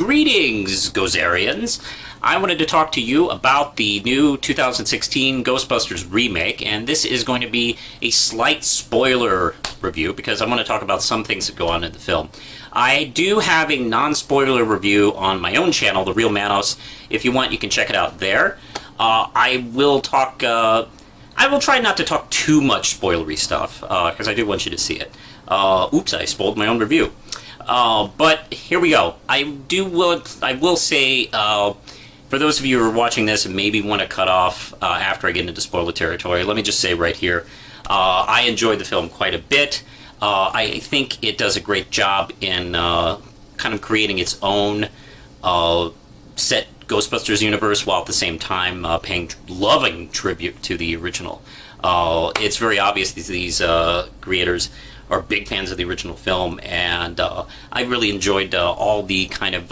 Greetings, Gozerians! I wanted to talk to you about the new 2016 Ghostbusters remake, and this is going to be a slight spoiler review because I want to talk about some things that go on in the film. I do have a non-spoiler review on my own channel, The Real Manos. If you want, you can check it out there. I will try not to talk too much spoilery stuff, because I do want you to see it. Oops, I spoiled my own review. But here we go. I will say, for those of you who are watching this and maybe want to cut off after I get into spoiler territory, let me just say right here, I enjoyed the film quite a bit. I think it does a great job in kind of creating its own set Ghostbusters universe, while at the same time paying loving tribute to the original. It's very obvious these creators are big fans of the original film, and I really enjoyed all the kind of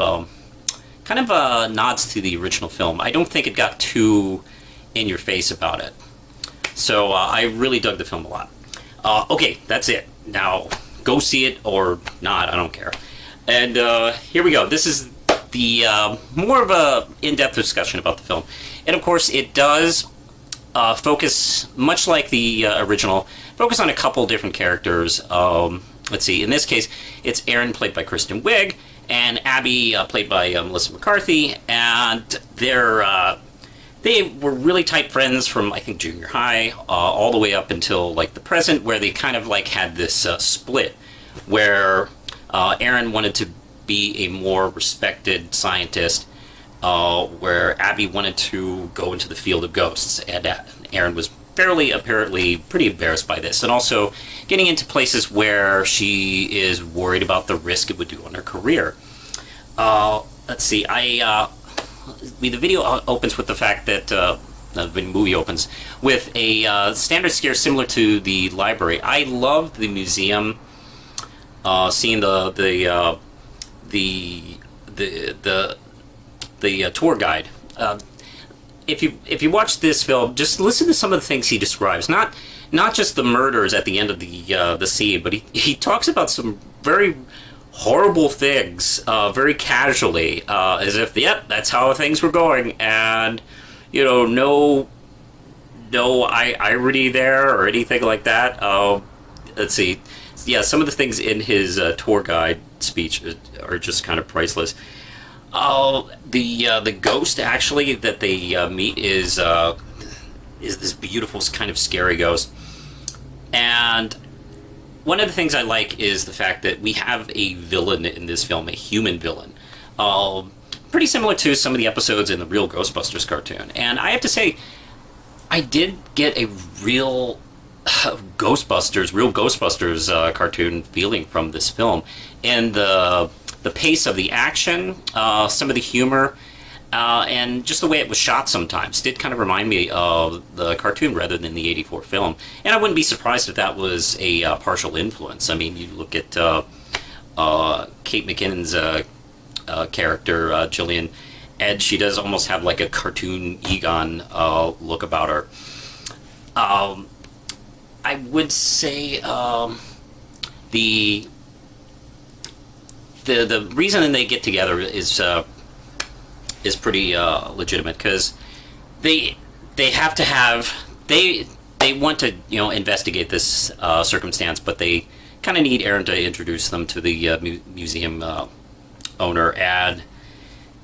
nods to the original film. I don't think it got too in your face about it, so I really dug the film a lot. Okay, that's it. Now go see it or not, I don't care. And here we go. This is the more of a in-depth discussion about the film, and of course it does focus, much like the original, focus on a couple different characters. Let's see, in this case it's Erin, played by Kristen Wiig, and Abby, played by Melissa McCarthy, and they were really tight friends from, I think, junior high all the way up until like the present, where they kind of like had this split where Erin wanted to be a more respected scientist, where Abby wanted to go into the field of ghosts, and Erin was apparently pretty embarrassed by this, and also getting into places where she is worried about the risk it would do on her career. Let's see, the video opens with the fact that the movie opens with a standard scare similar to the library. I loved the museum, seeing the tour guide. If you watch this film, just listen to some of the things he describes. Not just the murders at the end of the scene, but he talks about some very horrible things very casually, as if, yep, that's how things were going, and no irony there or anything like that. Let's see, yeah, some of the things in his tour guide speech are just kind of priceless. The ghost actually that they meet is this beautiful kind of scary ghost, and one of the things I like is the fact that we have a villain in this film, a human villain, pretty similar to some of the episodes in the real Ghostbusters cartoon. And I have to say, I did get a real Ghostbusters cartoon feeling from this film, and the pace of the action, some of the humor, and just the way it was shot sometimes did kind of remind me of the cartoon rather than the '84 film. And I wouldn't be surprised if that was a partial influence. I mean, you look at Kate McKinnon's character, Jillian, and she does almost have like a cartoon Egon look about her. I would say the reason they get together is pretty legitimate, because they have to have they want to investigate this circumstance, but they kind of need Erin to introduce them to the museum owner, and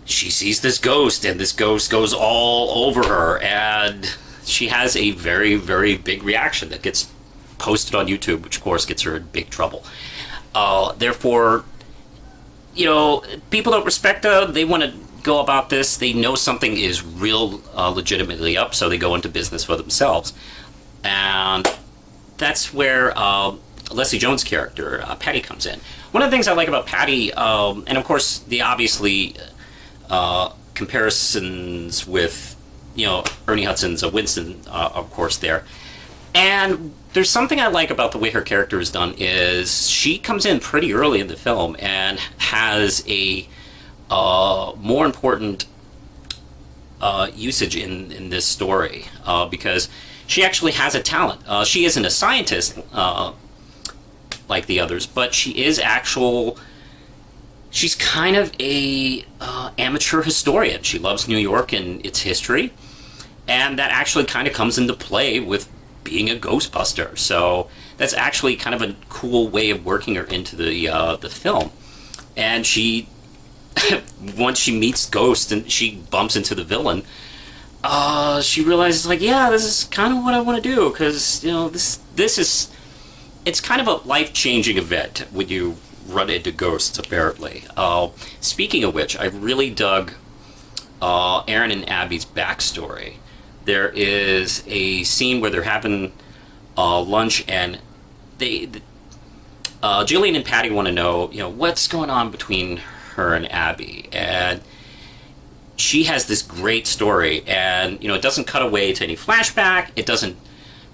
she sees this ghost, and this ghost goes all over her, and she has a very, very big reaction that gets posted on YouTube, which of course gets her in big trouble. Therefore, people don't respect her. They want to go about this. They know something is real legitimately up, so they go into business for themselves. And that's where Leslie Jones' character, Patty, comes in. One of the things I like about Patty, and of course the obviously comparisons with Ernie Hudson's Winston, of course, there. And there's something I like about the way her character is done is she comes in pretty early in the film and has a more important usage in this story, because she actually has a talent. She isn't a scientist like the others, but she she's kind of a amateur historian. She loves New York and its history, and that actually kind of comes into play with being a Ghostbuster. So that's actually kind of a cool way of working her into the film. And she, once she meets Ghost and she bumps into the villain, she realizes, like, yeah, this is kind of what I want to do, because, you know, this is, it's kind of a life-changing event when you run into ghosts, apparently. Speaking of which, I really dug Aaron and Abby's backstory. There is a scene where they're having lunch, and Jillian and Patty want to know, you know, what's going on between her and Abby, and she has this great story, and, you know, it doesn't cut away to any flashback, it doesn't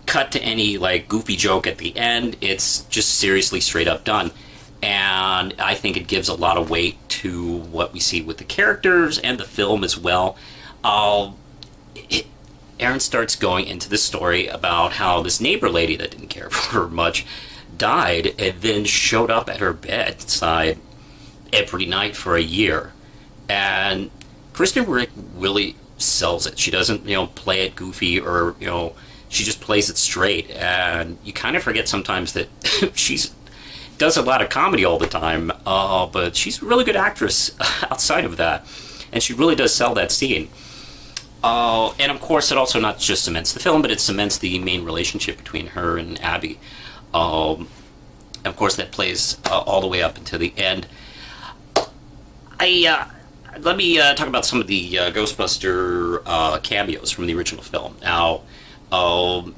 cut to any, like, goofy joke at the end, it's just seriously straight up done. And I think it gives a lot of weight to what we see with the characters and the film as well. Aaron starts going into the story about how this neighbor lady that didn't care for her much died and then showed up at her bedside every night for a year. And Kristen Rick really sells it. She doesn't, you know, play it goofy, or, you know, she just plays it straight. And you kind of forget sometimes that she's does a lot of comedy all the time, but she's a really good actress outside of that, and she really does sell that scene. And of course, it also not just cements the film, but it cements the main relationship between her and Abby. Of course, that plays all the way up until the end. Let me talk about some of the Ghostbuster cameos from the original film. Now,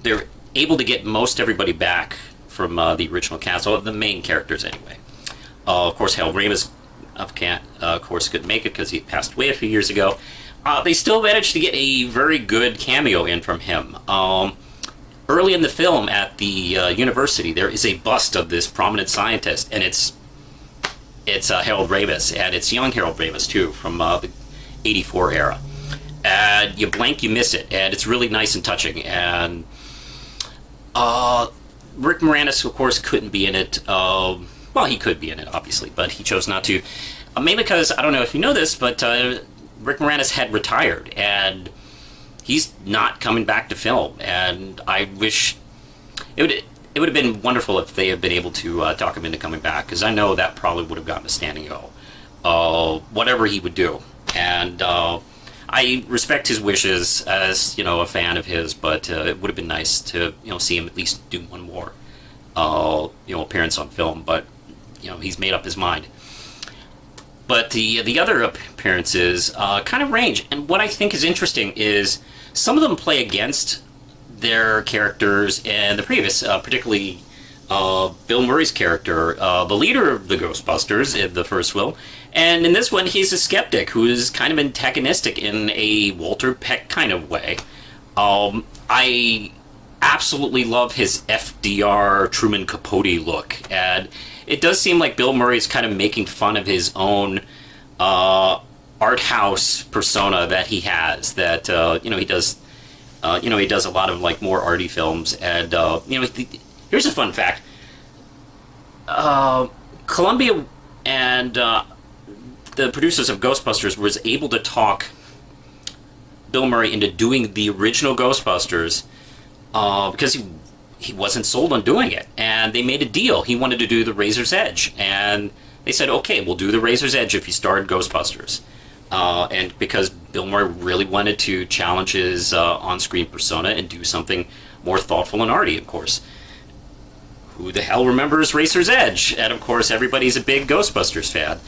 they're able to get most everybody back from the original cast, or the main characters anyway. Of course, Harold Ramis, of course, couldn't make it because he passed away a few years ago. They still managed to get a very good cameo in from him. Early in the film at the university, there is a bust of this prominent scientist, and it's Harold Ramis, and it's young Harold Ramis too, from the '84 era. And you blink, you miss it, and it's really nice and touching. And Rick Moranis, of course, couldn't be in it. Well, he could be in it, obviously, but he chose not to. Mainly because, I don't know if you know this, but Rick Moranis had retired, and he's not coming back to film. And I wish it would have been wonderful if they had been able to talk him into coming back, because I know that probably would have gotten a standing O. Whatever he would do. And I respect his wishes as, you know, a fan of his, but it would have been nice to, you know, see him at least do one more, you know, appearance on film. But, you know, he's made up his mind. But the other appearances kind of range, and what I think is interesting is some of them play against their characters in the previous, particularly Bill Murray's character, the leader of the Ghostbusters in the first film. And in this one, he's a skeptic who is kind of antagonistic in a Walter Peck kind of way. I absolutely love his FDR Truman Capote look, and it does seem like Bill Murray is kind of making fun of his own art house persona that he has. That you know, he does. You know, he does a lot of, like, more arty films, and you know, here's a fun fact: Columbia and the producers of Ghostbusters was able to talk Bill Murray into doing the original Ghostbusters because he wasn't sold on doing it, and they made a deal. He wanted to do the Razor's Edge, and they said, okay, we'll do the Razor's Edge if you star in Ghostbusters. And because Bill Murray really wanted to challenge his on-screen persona and do something more thoughtful and arty, of course. Who the hell remembers Razor's Edge? And of course, everybody's a big Ghostbusters fan,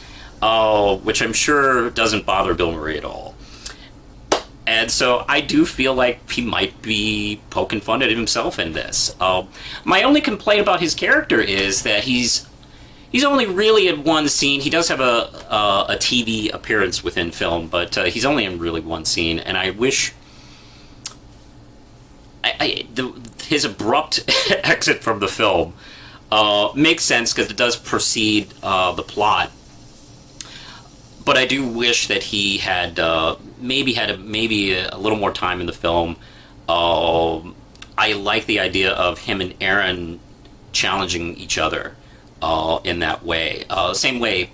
which I'm sure doesn't bother Bill Murray at all. And so I do feel like he might be poking fun at himself in this. My only complaint about his character is that he's only really in one scene. He does have a TV appearance within film, but he's only in really one scene. And I wish his abrupt exit from the film makes sense because it does precede the plot. But I do wish that he had maybe a little more time in the film. I like the idea of him and Aaron challenging each other in that way. Same way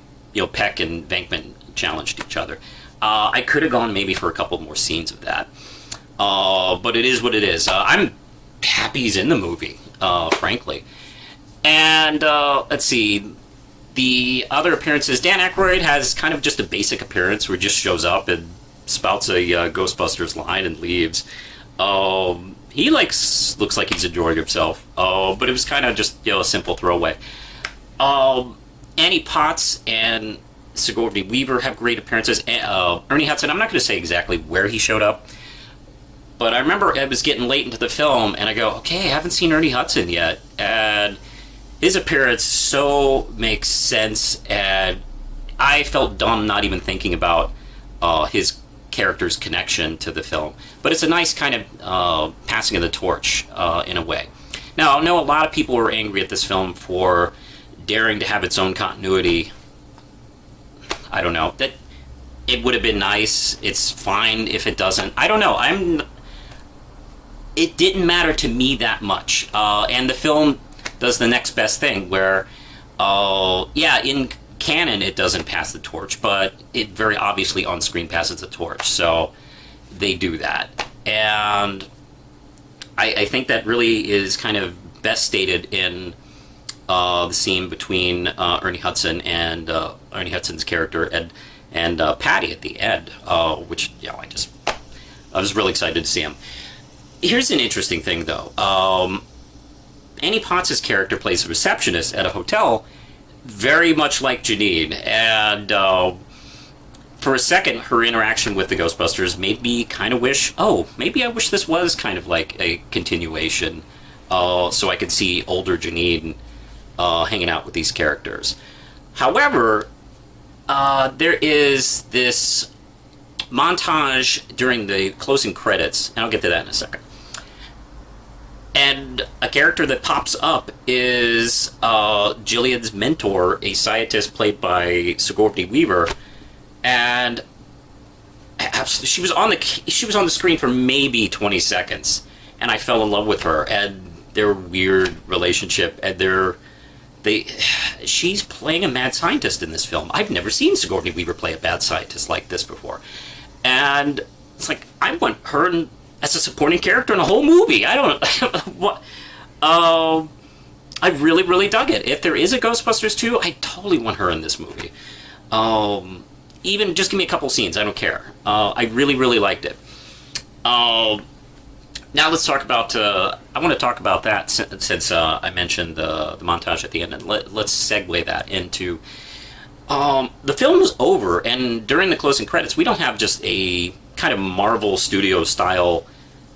Peck and Venkman challenged each other. I could have gone maybe for a couple more scenes of that. But it is what it is. I'm happy he's in the movie, frankly. And let's see. The other appearances, Dan Aykroyd has kind of just a basic appearance where he just shows up and spouts a Ghostbusters line and leaves. He looks like he's enjoying himself, but it was kind of just a simple throwaway. Annie Potts and Sigourney Weaver have great appearances. Ernie Hudson, I'm not going to say exactly where he showed up, but I remember I was getting late into the film, and I go, okay, I haven't seen Ernie Hudson yet, and his appearance so makes sense, and I felt dumb not even thinking about his character's connection to the film. But it's a nice kind of passing of the torch in a way. Now, I know a lot of people were angry at this film for daring to have its own continuity. I don't know. That it would have been nice. It's fine if it doesn't. I don't know. It didn't matter to me that much. And the film does the next best thing where, in canon it doesn't pass the torch, but it very obviously on screen passes the torch. So they do that. And I think that really is kind of best stated in the scene between Ernie Hudson and Ernie Hudson's character and Patty at the end, which I was really excited to see him. Here's an interesting thing, though. Annie Potts' character plays a receptionist at a hotel, very much like Janine, and for a second, her interaction with the Ghostbusters made me kind of wish, maybe I wish this was kind of like a continuation, so I could see older Janine hanging out with these characters. However, there is this montage during the closing credits, and I'll get to that in a second. And a character that pops up is Jillian's mentor, a scientist played by Sigourney Weaver, and she was on the screen for maybe 20 seconds, and I fell in love with her and their weird relationship, and she's playing a mad scientist in this film. I've never seen Sigourney Weaver play a bad scientist like this before, and it's like I want her as a supporting character in a whole movie. I don't what. I really, really dug it. If there is a Ghostbusters 2, I totally want her in this movie. Even just give me a couple scenes. I don't care. I really, really liked it. Now let's talk about. I want to talk about that since I mentioned the montage at the end, and let's segue that into. The film was over, and during the closing credits, we don't have just a kind of Marvel Studio style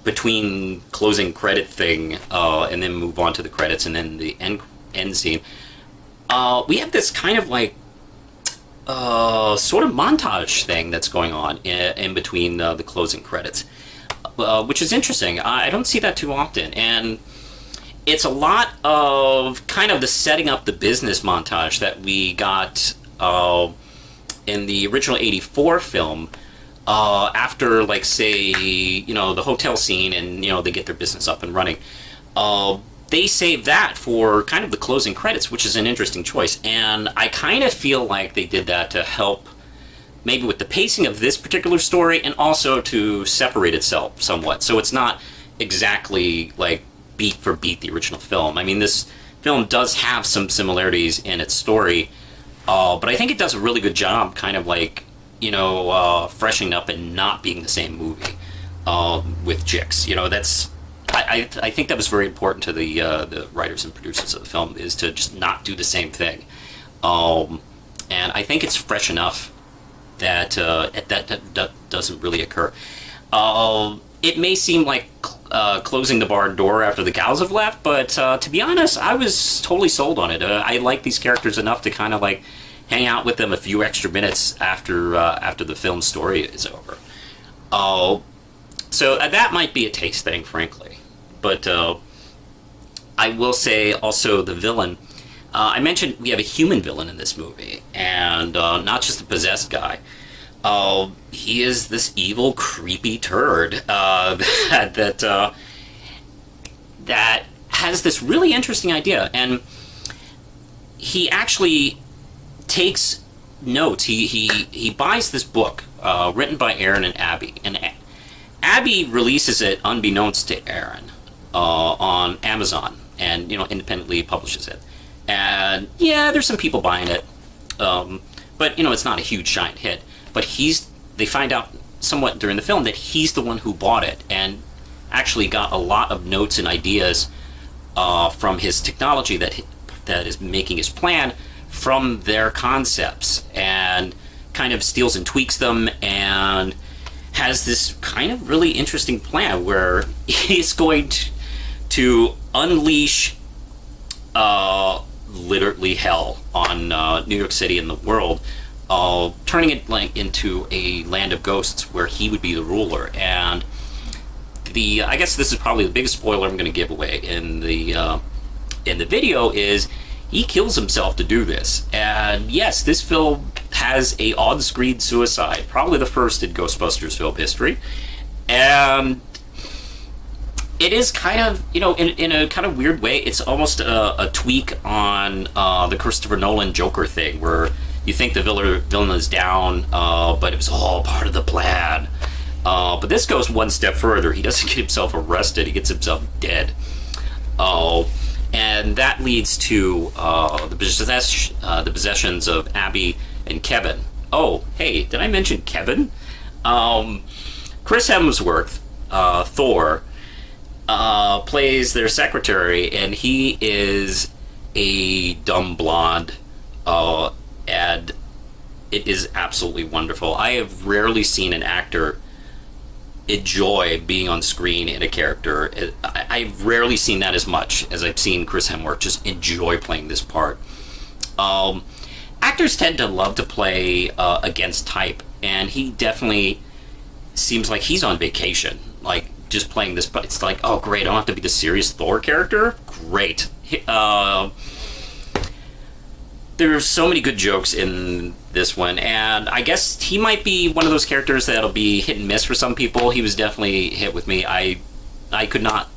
between closing credit thing and then move on to the credits and then the end scene. We have this kind of like sort of montage thing that's going on in between the closing credits, which is interesting. I don't see that too often, and it's a lot of kind of the setting up the business montage that we got in the original '84 film. After, like, say, the hotel scene and, they get their business up and running, they save that for kind of the closing credits, which is an interesting choice. And I kind of feel like they did that to help maybe with the pacing of this particular story and also to separate itself somewhat. So it's not exactly, like, beat for beat the original film. I mean, this film does have some similarities in its story, but I think it does a really good job kind of, like, freshening up and not being the same movie with Jix. That's I think that was very important to the writers and producers of the film, is to just not do the same thing. And I think it's fresh enough that that doesn't really occur. It may seem like closing the barn door after the cows have left, but to be honest, I was totally sold on it. I like these characters enough to kind of like hang out with them a few extra minutes after the film story is over. So that might be a taste thing, frankly. But I will say also the villain. I mentioned we have a human villain in this movie, and not just a possessed guy. He is this evil, creepy turd that has this really interesting idea, and he actually takes notes. He buys this book written by Aaron and Abby, and Abby releases it unbeknownst to Aaron on Amazon, and independently publishes it. And yeah, there's some people buying it, but it's not a huge giant hit. But they find out somewhat during the film that he's the one who bought it and actually got a lot of notes and ideas from his technology that is making his plan from their concepts, and kind of steals and tweaks them, and has this kind of really interesting plan where he's going to unleash literally hell on New York City and the world, turning it into a land of ghosts where he would be the ruler. And I guess this is probably the biggest spoiler I'm going to give away in the video is he kills himself to do this. And yes, this film has a on-screen suicide, probably the first in Ghostbusters film history. And it is kind of, in a kind of weird way, it's almost a tweak on the Christopher Nolan Joker thing, where you think the villain is down, but it was all part of the plan. But this goes one step further. He doesn't get himself arrested, he gets himself dead. And that leads to the possessions of Abby and Kevin. Oh, hey, did I mention Kevin? Chris Hemsworth, Thor, plays their secretary, and he is a dumb blonde, and it is absolutely wonderful. I have rarely seen an actor enjoy being on screen in a character. I've rarely seen that as much as I've seen Chris Hemsworth just enjoy playing this part. Actors tend to love to play against type, and he definitely seems like he's on vacation, like just playing this. But it's like, oh great, I don't have to be the serious Thor character. Great. There's so many good jokes in this one, and I guess he might be one of those characters that'll be hit and miss for some people. He was definitely hit with me. I could not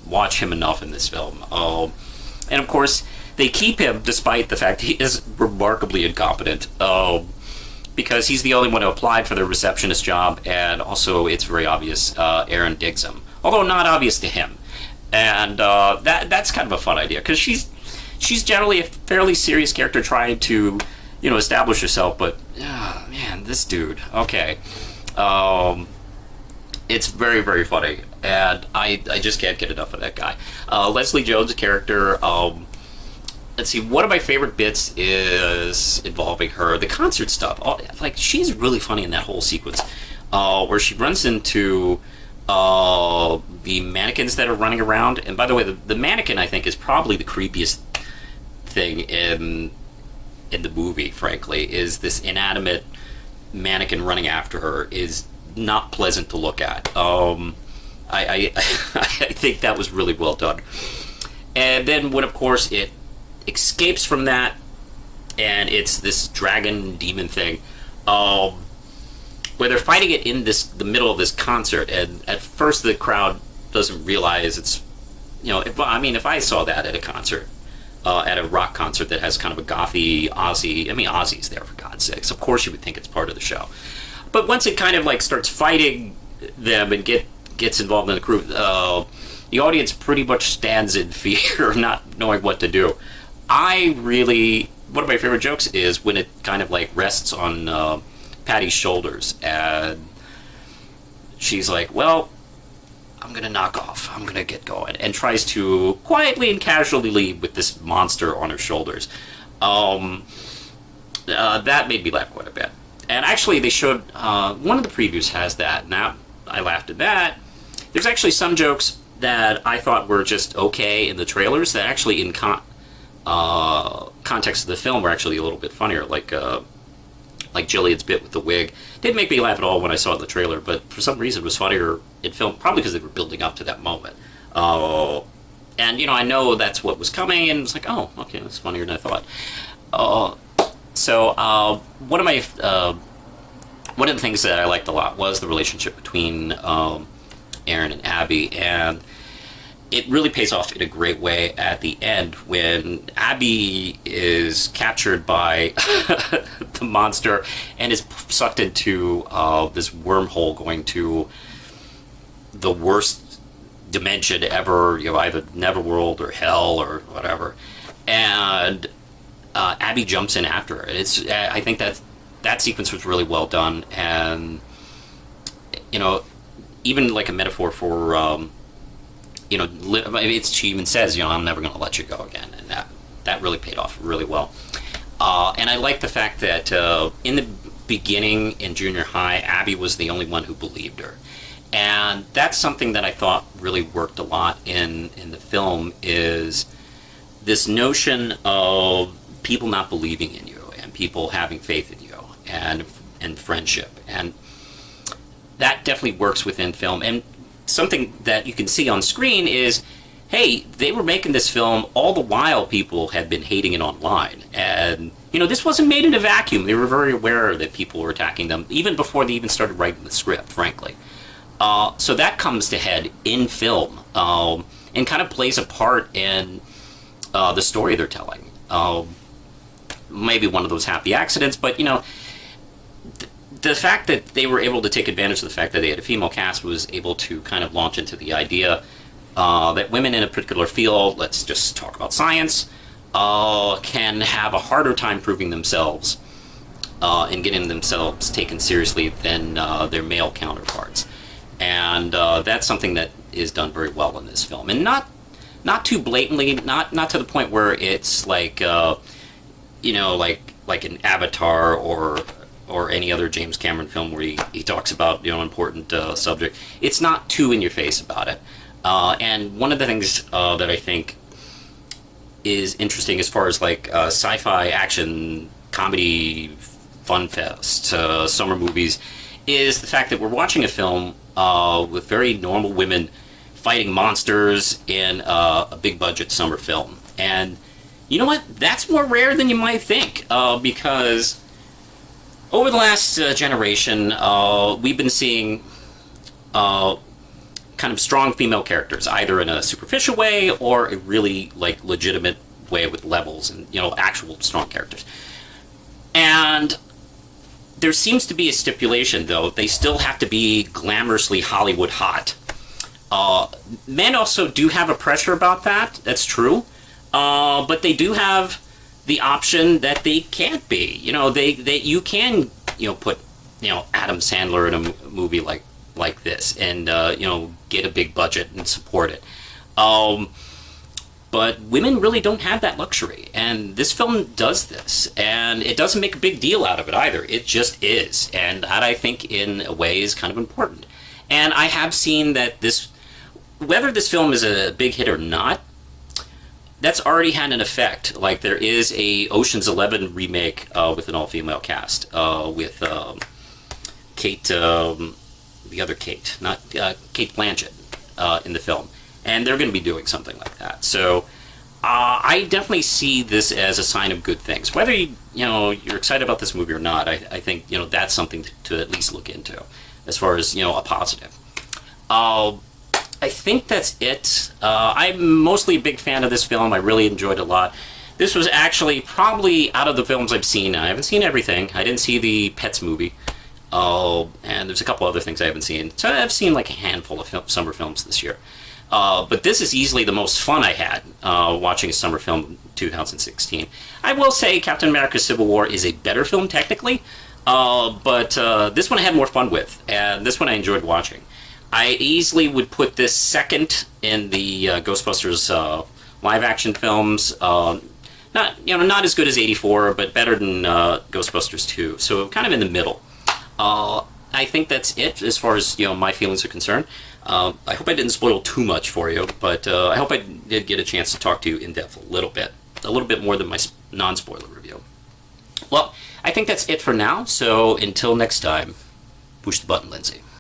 watch him enough in this film. And of course, they keep him despite the fact he is remarkably incompetent, because he's the only one who applied for the receptionist job, and also it's very obvious Aaron digs him, although not obvious to him. And that's kind of a fun idea, because she's generally a fairly serious character trying to, establish herself, but man, this dude, okay. It's very, very funny, and I just can't get enough of that guy. Leslie Jones' character, let's see, one of my favorite bits is involving her, the concert stuff. She's really funny in that whole sequence, where she runs into the mannequins that are running around. And by the way, the mannequin, I think, is probably the creepiest thing in the movie, frankly. Is this inanimate mannequin running after her is not pleasant to look at. I think that was really well done. And then when, of course, it escapes from that, and it's this dragon demon thing, where they're fighting it in the middle of this concert, and at first the crowd doesn't realize it's, if I saw that at a concert, at a rock concert that has kind of a gothy Ozzy, Ozzy's there, for God's sakes, of course you would think it's part of the show. But once it kind of starts fighting them and gets involved in the crew, the audience pretty much stands in fear, not knowing what to do. One of my favorite jokes is when it kind of rests on Patty's shoulders, and she's like, well, I'm gonna knock off, I'm gonna get going, and tries to quietly and casually leave with this monster on her shoulders. That made me laugh quite a bit. And actually they showed, one of the previews has that, and I laughed at that. There's actually some jokes that I thought were just okay in the trailers that actually in context of the film were actually a little bit funnier, like Jillian's bit with the wig. Didn't make me laugh at all when I saw it in the trailer, but for some reason it was funnier in film, probably because they were building up to that moment. And, I know that's what was coming, and it's like, oh, okay, that's funnier than I thought. One of the things that I liked a lot was the relationship between Aaron and Abby, and it really pays off in a great way at the end when Abby is captured by the monster and is sucked into this wormhole going to the worst dimension ever, either Neverworld or Hell or whatever. And Abby jumps in after her. I think that sequence was really well done, and even like a metaphor for she even says, I'm never going to let you go again, and that really paid off really well. And I like the fact that in the beginning in junior high, Abby was the only one who believed her, and that's something that I thought really worked a lot in the film, is this notion of people not believing in you and people having faith in you and friendship, and that definitely works within film. And something that you can see on screen is, hey, they were making this film all the while people had been hating it online. And, this wasn't made in a vacuum. They were very aware that people were attacking them, even before they even started writing the script, frankly. So that comes to head in film, and kind of plays a part in the story they're telling. Maybe one of those happy accidents, but, the fact that they were able to take advantage of the fact that they had a female cast was able to kind of launch into the idea that women in a particular field, let's just talk about science, can have a harder time proving themselves and getting themselves taken seriously than their male counterparts. And that's something that is done very well in this film. And not too blatantly, not to the point where it's like, like an Avatar or any other James Cameron film where he talks about important subject. It's not too in your face about it. And one of the things that I think is interesting as far as like sci-fi action comedy fun fest summer movies is the fact that we're watching a film with very normal women fighting monsters in a big budget summer film. And you know what? That's more rare than you might think, because over the last generation, we've been seeing kind of strong female characters, either in a superficial way or a really legitimate way with levels and actual strong characters. And there seems to be a stipulation, though. They still have to be glamorously Hollywood hot. Men also do have a pressure about that. That's true. But they do have the option that they can't be. You can put Adam Sandler in a movie like this and get a big budget and support it. But women really don't have that luxury, and this film does this, and it doesn't make a big deal out of it either. It just is, and that I think in a way is kind of important. And I have seen that whether this film is a big hit or not, that's already had an effect. Like, there is a Ocean's 11 remake with an all-female cast with Kate, the other Kate, not Kate Blanchett in the film. And they're going to be doing something like that. So I definitely see this as a sign of good things. Whether you're excited about this movie or not, I think that's something to at least look into as far as a positive. I think that's it. I'm mostly a big fan of this film. I really enjoyed it a lot. This was actually probably, out of the films I've seen, I haven't seen everything. I didn't see the Pets movie. And there's a couple other things I haven't seen. So I've seen like a handful of summer films this year. But this is easily the most fun I had watching a summer film in 2016. I will say Captain America Civil War is a better film technically, but this one I had more fun with, and this one I enjoyed watching. I easily would put this second in the Ghostbusters live-action films. Not as good as 84, but better than Ghostbusters 2. So kind of in the middle. I think that's it as far as my feelings are concerned. I hope I didn't spoil too much for you, but I hope I did get a chance to talk to you in depth a little bit more than my non-spoiler review. Well, I think that's it for now. So until next time, push the button, Lindsay.